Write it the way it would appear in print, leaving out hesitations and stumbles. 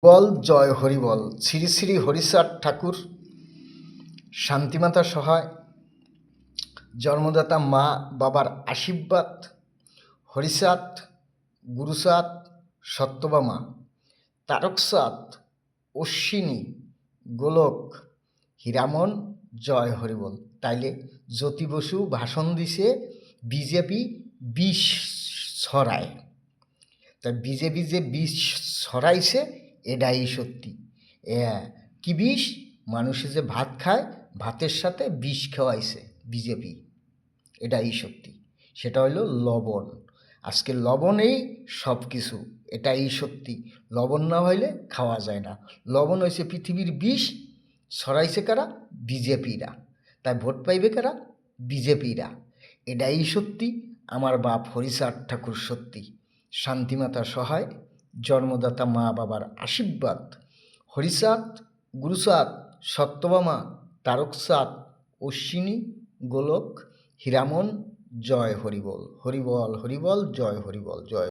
বল জয় হরিবল। শ্রী শ্রী হরিচাঁদ ঠাকুর, শান্তিমাতা সহায়, জন্মদাতা মা বাবার আশীর্বাদ, হরিচাঁদ, গুরুচাঁদ, সত্যভামা, তারকচাঁদ, অশ্বিনী, গোলক, হীরামন, জয় হরিবল। তাইলে জ্যোতি বসু ভাষণ দিছে বিজেপি বিষ ছড়ায়, তাই বিজেপি যে বিষ ছড়াইছে এটাই সত্যি। কি বিষ? মানুষে যে ভাত খায়, ভাতের সাথে বিষ খাওয়াইছে বিজেপি, এটাই সত্যি। সেটা হলো লবণ। আজকে লবণেই সব কিছু, এটাই সত্যি। লবণ না হইলে খাওয়া যায় না। লবণ হয়েছে পৃথিবীর বিষ, ছড়াইছে কারা? বিজেপিরা। তাই ভোট পাইবে কারা? বিজেপিরা। এটাই সত্যি। আমার বাপ হরিচাঁদ ঠাকুর সত্যি। শান্তিমাতা সহায়, জন্মদাতা মা বাবার আশীর্বাদ, হরিচাঁদ, গুরুচাঁদ, সত্যভামা, তারকচাঁদ, অশ্বিনী, গোলক, হীরামন, জয় হরিবল। হরিবল হরিবল, জয় হরিবল, জয়।